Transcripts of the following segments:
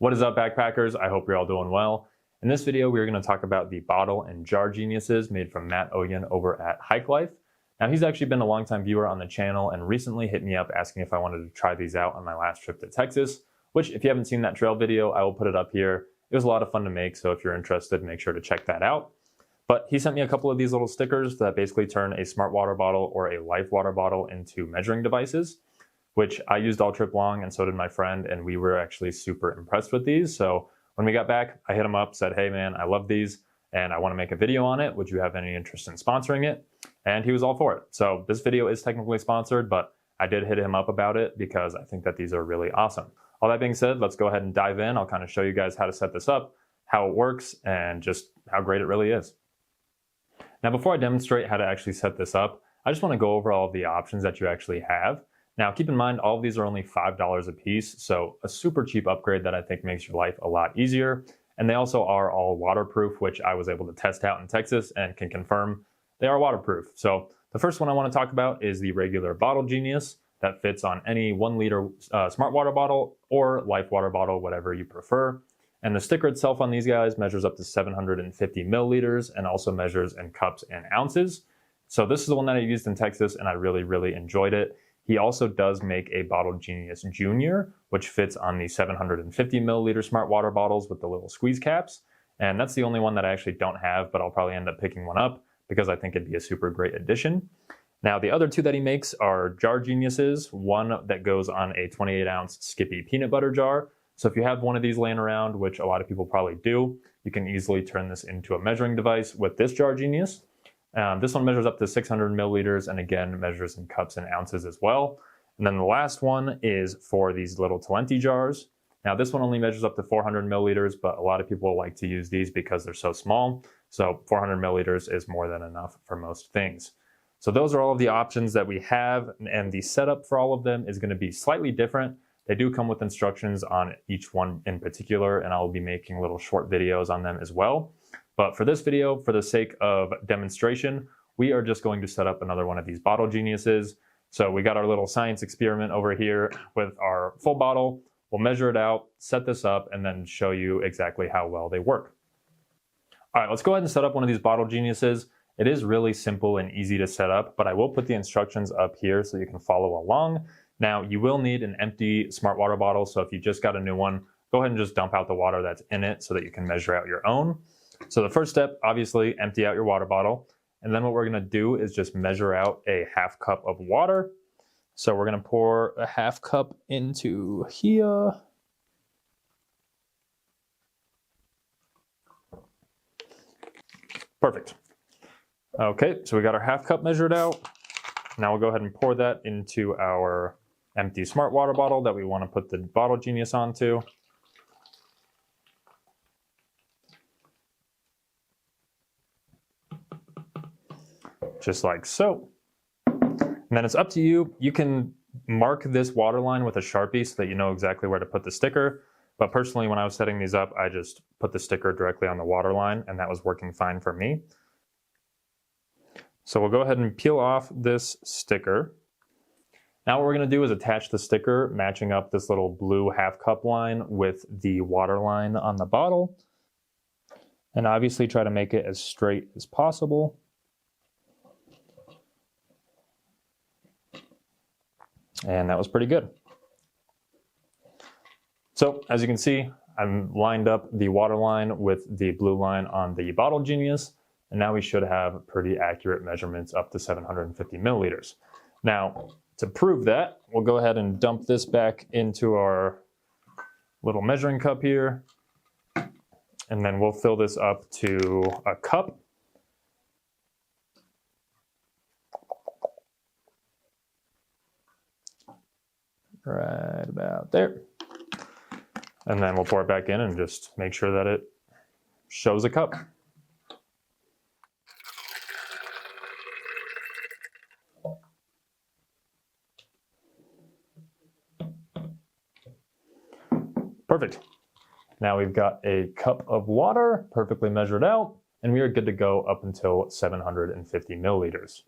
What is up, backpackers? I hope you're all doing well. In this video, we're going to talk about the bottle and jar geniuses made from Matt Oyen over at Hike Life. Now, he's actually been a longtime viewer on the channel and recently hit me up asking if I wanted to try these out on my last trip to Texas, which if you haven't seen that trail video, I will put it up here. It was a lot of fun to make, so if you're interested, make sure to check that out. But he sent me a couple of these little stickers that basically turn a smart water bottle or a life water bottle into measuring devices, which I used all trip long, and so did my friend, and we were actually super impressed with these. So when we got back, I hit him up, said, hey man, I love these, and I want to make a video on it. Would you have any interest in sponsoring it? And he was all for it. So this video is technically sponsored, but I did hit him up about it because I think that these are really awesome. All that being said, let's go ahead and dive in. I'll kind of show you guys how to set this up, how it works, and just how great it really is. Now, before I demonstrate how to actually set this up, I just want to go over all of the options that you actually have. Now, keep in mind, all of these are only $5 a piece, so a super cheap upgrade that I think makes your life a lot easier. And they also are all waterproof, which I was able to test out in Texas and can confirm they are waterproof. So the first one I want to talk about is the regular Bottle Genius that fits on any 1 liter smart water bottle or life water bottle, whatever you prefer. And the sticker itself on these guys measures up to 750 milliliters and also measures in cups and ounces. So this is the one that I used in Texas and I really, really enjoyed it. He also does make a Bottle Genius Junior, which fits on the 750 milliliter smart water bottles with the little squeeze caps. And that's the only one that I actually don't have, but I'll probably end up picking one up because I think it'd be a super great addition. Now, the other two that he makes are jar geniuses, one that goes on a 28-ounce Skippy peanut butter jar. So if you have one of these laying around, which a lot of people probably do, you can easily turn this into a measuring device with this jar genius. This one measures up to 600 milliliters and again measures in cups and ounces as well. And then the last one is for these little Talenti jars. Now this one only measures up to 400 milliliters, but a lot of people like to use these because they're so small. So 400 milliliters is more than enough for most things. So those are all of the options that we have, and the setup for all of them is going to be slightly different. They do come with instructions on each one in particular, and I'll be making little short videos on them as well. But for this video, for the sake of demonstration, we are just going to set up another one of these Bottle Geniuses. So we got our little science experiment over here with our full bottle. We'll measure it out, set this up, and then show you exactly how well they work. All right, let's go ahead and set up one of these Bottle Geniuses. It is really simple and easy to set up, but I will put the instructions up here so you can follow along. Now, you will need an empty smart water bottle, so if you just got a new one, go ahead and just dump out the water that's in it so that you can measure out your own. So the first step, obviously, empty out your water bottle. And then what we're going to do is just measure out a half cup of water. So we're going to pour a half cup into here. Perfect. Okay, so we got our half cup measured out. Now we'll go ahead and pour that into our empty smart water bottle that we want to put the Bottle Genius onto. Just like so. And then it's up to you. You can mark this water line with a Sharpie so that you know exactly where to put the sticker. But personally, when I was setting these up, I just put the sticker directly on the water line, and that was working fine for me. So we'll go ahead and peel off this sticker. Now what we're going to do is attach the sticker, matching up this little blue half cup line with the water line on the bottle. And obviously try to make it as straight as possible. And that was pretty good. So as you can see, I've lined up the water line with the blue line on the Bottle Genius, and now we should have pretty accurate measurements up to 750 milliliters. Now, to prove that, we'll go ahead and dump this back into our little measuring cup here, and then we'll fill this up to a cup. Right about there. And then we'll pour it back in and just make sure that it shows a cup. Perfect. Now we've got a cup of water perfectly measured out, and we are good to go up until 750 milliliters.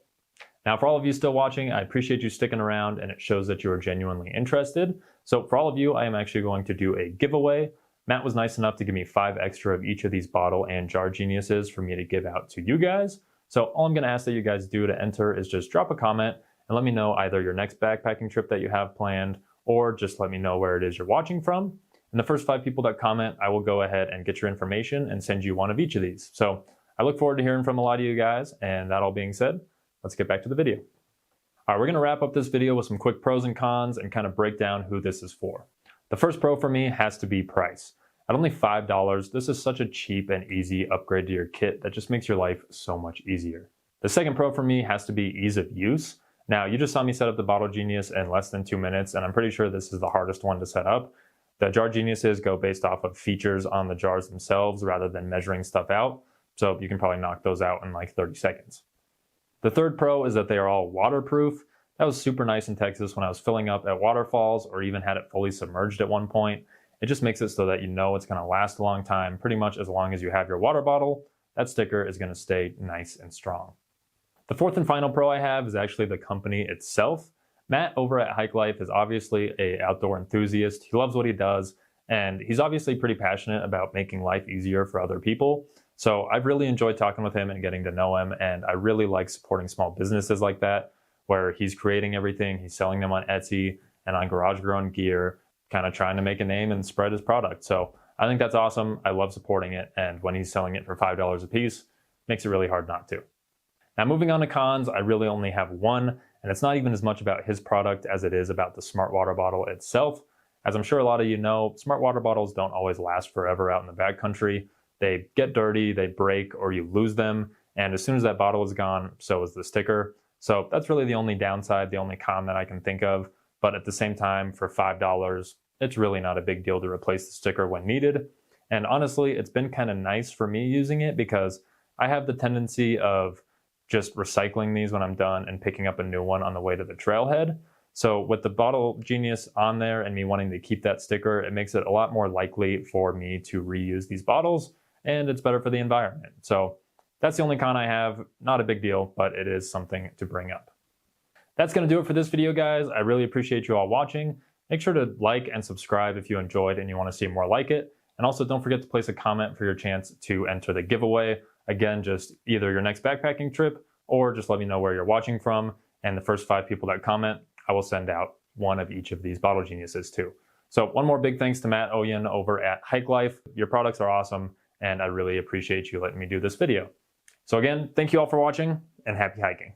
Now, for all of you still watching, I appreciate you sticking around, and it shows that you are genuinely interested. So for all of you, I am actually going to do a giveaway Matt was nice enough to give me 5 extra of each of these bottle and jar geniuses for me to give out to you guys. So all I'm going to ask that you guys do to enter is just drop a comment and let me know either your next backpacking trip that you have planned, or just let me know where it is you're watching from. And the first 5 people that comment, I will go ahead and get your information and send you one of each of these. So I look forward to hearing from a lot of you guys. And that all being said, let's get back to the video. All right, we're going to wrap up this video with some quick pros and cons and kind of break down who this is for. The first pro for me has to be price. At only $5, this is such a cheap and easy upgrade to your kit that just makes your life so much easier. The second pro for me has to be ease of use. Now, you just saw me set up the Bottle Genius in less than 2 minutes, and I'm pretty sure this is the hardest one to set up. The Jar Geniuses go based off of features on the jars themselves rather than measuring stuff out, so you can probably knock those out in like 30 seconds. The third pro is that they are all waterproof. That was super nice in Texas when I was filling up at waterfalls or even had it fully submerged at one point. It just makes it so that you know it's going to last a long time, pretty much as long as you have your water bottle. That sticker is going to stay nice and strong. The fourth and final pro I have is actually the company itself. Matt over at Hike Life is obviously an outdoor enthusiast. He loves what he does, and he's obviously pretty passionate about making life easier for other people. So I've really enjoyed talking with him and getting to know him, and I really like supporting small businesses like that, where he's creating everything, he's selling them on Etsy and on Garage Grown Gear, kind of trying to make a name and spread his product. So I think that's awesome. I love supporting it, and when he's selling it for $5 a piece, makes it really hard not to. Now, moving on to cons, I really only have one, and it's not even as much about his product as it is about the smart water bottle itself. As I'm sure a lot of you know, smart water bottles don't always last forever out in the backcountry. They get dirty, they break, or you lose them, and as soon as that bottle is gone, so is the sticker. So that's really the only downside, the only con that I can think of. But at the same time, for $5, it's really not a big deal to replace the sticker when needed. And honestly, it's been kind of nice for me using it because I have the tendency of just recycling these when I'm done and picking up a new one on the way to the trailhead. So with the Bottle Genius on there and me wanting to keep that sticker, it makes it a lot more likely for me to reuse these bottles, and it's better for the environment. So that's the only con I have. Not a big deal, but it is something to bring up. That's going to do it for this video, guys. I really appreciate you all watching. Make sure to like and subscribe if you enjoyed and you want to see more like it. And also don't forget to place a comment for your chance to enter the giveaway. Again, just either your next backpacking trip or just let me know where you're watching from. And the first 5 people that comment, I will send out one of each of these Bottle Geniuses too. So one more big thanks to Matt Oyen over at Hike Life. Your products are awesome, and I really appreciate you letting me do this video. So again, thank you all for watching, and happy hiking.